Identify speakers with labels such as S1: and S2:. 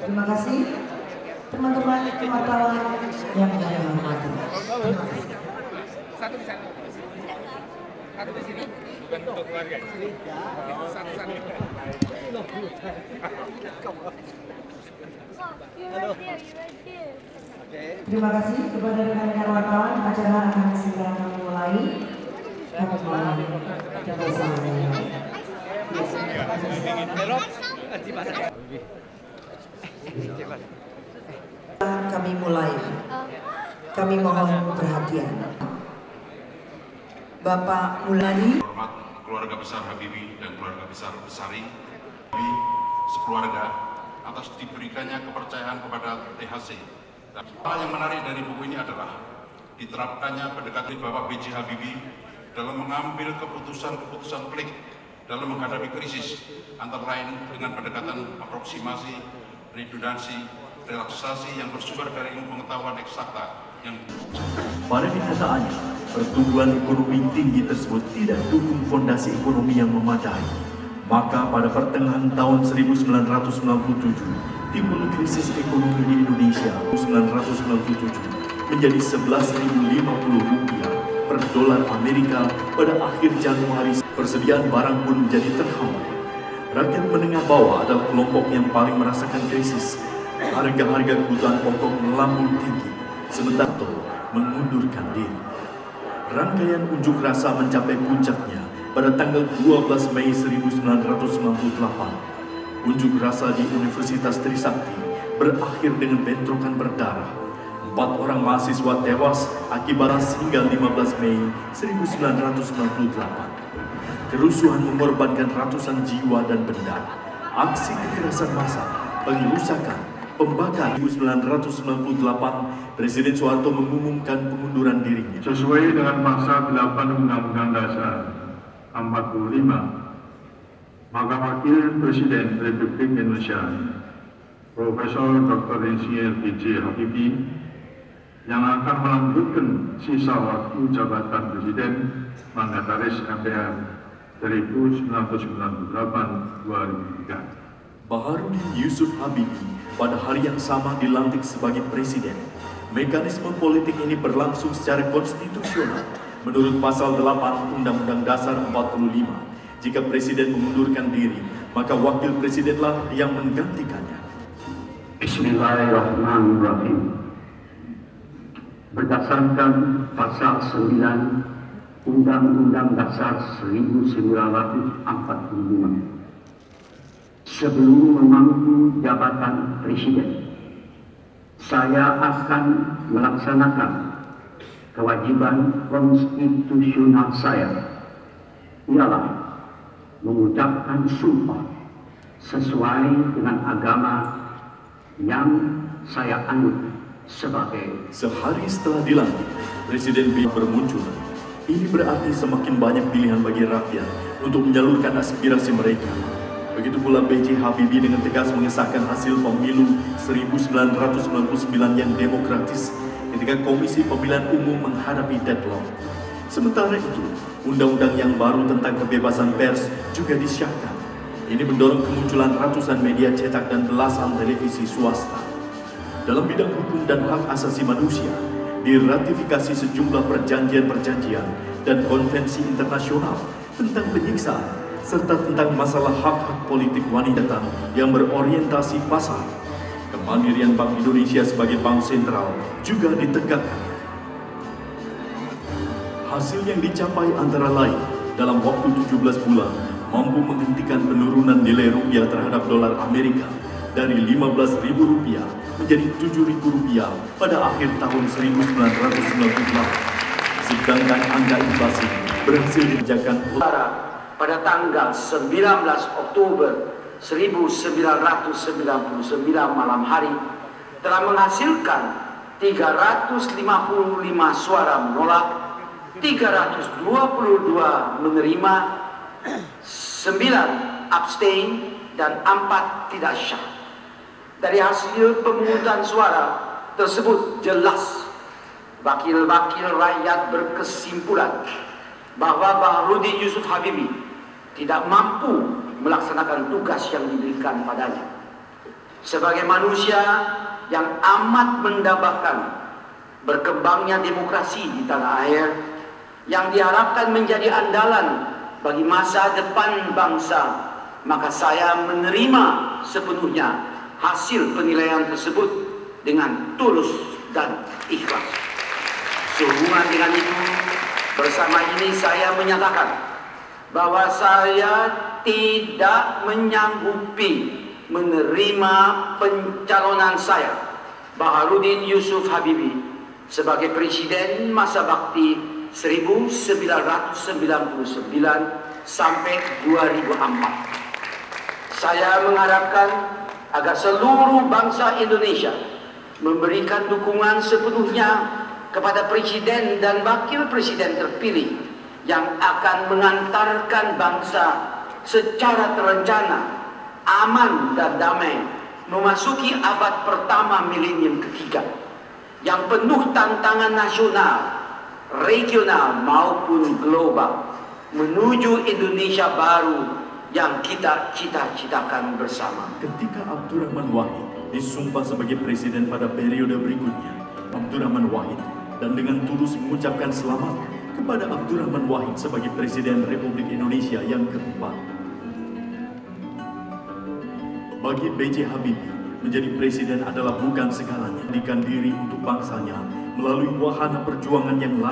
S1: Terima kasih teman-teman wartawan yang kami hormati. Terima kasih.
S2: Satu di sana. Satu di sini. Bukan untuk keluarga. Satu-satu.
S1: Terima kasih kepada rekan-rekan wartawan. Acara akan segera kami mulai. Kami mulai. Kami mohon perhatian. Bapak Muladi.
S3: Hormat keluarga besar Habibie dan keluarga besar Besari, sekeluarga atas diberikannya kepercayaan kepada THC. Dan hal yang menarik dari buku ini adalah diterapkannya pendekatan Bapak B.J. Habibie dalam mengambil keputusan-keputusan pelik dalam menghadapi krisis, antara lain dengan pendekatan aproksimasi, redundansi, relaksasi yang bersumber dari ilmu pengetahuan eksakta yang
S4: pada kenyataannya, pertumbuhan ekonomi tinggi tersebut tidak dukung fondasi ekonomi yang memadai. Maka pada pertengahan tahun 1997, timbul krisis ekonomi di Indonesia. 1997 menjadi Rp11.050 per dolar Amerika pada akhir Januari. Persediaan barang pun menjadi terhambat. Rakyat menengah bawah adalah kelompok yang paling merasakan krisis. Harga-harga kebutuhan pokok melambung tinggi, sementara itu mengundurkan diri. Rangkaian unjuk rasa mencapai puncaknya pada tanggal 12 Mei 1998. Unjuk rasa di Universitas Trisakti berakhir dengan bentrokan berdarah. 4 orang mahasiswa tewas akibat hingga 15 Mei 1998. Kerusuhan mengorbankan ratusan jiwa dan benda. Aksi kekerasan massa, pengerusakan, pembakaran. 1998, Presiden Soeharto mengumumkan pengunduran dirinya.
S5: Sesuai dengan pasal 8 Undang-Undang Dasar 45, maka Wakil Presiden Republik Indonesia, Profesor Dr. Insinyur B.J. Habibie, yang akan melanjutkan sisa waktu jabatan Presiden Mandataris MPR 1998-2003.
S4: Baharudin Yusuf Habibie pada hari yang sama dilantik sebagai presiden. Mekanisme politik ini berlangsung secara konstitusional menurut pasal 8 Undang-Undang Dasar 45. Jika presiden mengundurkan diri, maka wakil presidenlah yang menggantikannya.
S5: Bismillahirrahmanirrahim. Berdasarkan pasal 9 Undang-Undang Dasar 1945, sebelum memangku jabatan presiden, saya akan melaksanakan kewajiban konstitusional saya, ialah mengucapkan sumpah sesuai dengan agama yang saya anut sebagai.
S4: Sehari setelah dilantik, Presiden B bermuncul. Ini berarti semakin banyak pilihan bagi rakyat untuk menyalurkan aspirasi mereka. Begitu pula B.J. Habibie dengan tegas mengesahkan hasil pemilu 1999 yang demokratis ketika Komisi Pemilihan Umum menghadapi deadlock. Sementara itu, undang-undang yang baru tentang kebebasan pers juga disahkan. Ini mendorong kemunculan ratusan media cetak dan belasan televisi swasta. Dalam bidang hukum dan hak asasi manusia, diratifikasi sejumlah perjanjian-perjanjian dan konvensi internasional tentang penyiksaan serta tentang masalah hak-hak politik wanita yang berorientasi pasar. Kemandirian Bank Indonesia sebagai bank sentral juga ditegakkan. Hasil yang dicapai antara lain dalam waktu 17 bulan mampu menghentikan penurunan nilai rupiah terhadap dolar Amerika dari Rp15.000 menjadi Rp7.000 pada akhir tahun 1998. Sedangkan angka inflasi berhasil dijaga
S6: pada tanggal 19 Oktober 1999 malam hari telah menghasilkan 355 suara menolak, 322 menerima, 9 abstain, dan 4 tidak syah. Dari hasil pemungutan suara tersebut jelas wakil-wakil rakyat berkesimpulan bahwa Baharudin Yusuf Habibie tidak mampu melaksanakan tugas yang diberikan padanya. sebagai manusia yang amat mendambakan berkembangnya demokrasi di tanah air, yang diharapkan menjadi andalan bagi masa depan bangsa, maka saya menerima sepenuhnya hasil penilaian tersebut dengan tulus dan ikhlas. Sehubungan dengan itu, bersama ini saya menyatakan bahwa saya tidak menyanggupi menerima pencalonan saya, Baharudin Yusuf Habibie, sebagai Presiden masa bakti 1999 sampai 2004. Saya mengharapkan agar seluruh bangsa Indonesia memberikan dukungan sepenuhnya kepada Presiden dan Wakil Presiden terpilih yang akan mengantarkan bangsa secara terencana, aman dan damai memasuki abad pertama milenium ketiga yang penuh tantangan nasional, regional maupun global menuju Indonesia baru yang kita cita-citakan bersama.
S4: Ketika Abdurrahman Wahid disumpah sebagai presiden pada periode berikutnya, Abdurrahman Wahid dan dengan tulus mengucapkan selamat kepada Abdurrahman Wahid sebagai Presiden Republik Indonesia yang keempat. Bagi B.J. Habibie, menjadi presiden adalah bukan segalanya. Menjadikan diri untuk bangsanya melalui wahana perjuangan yang lain.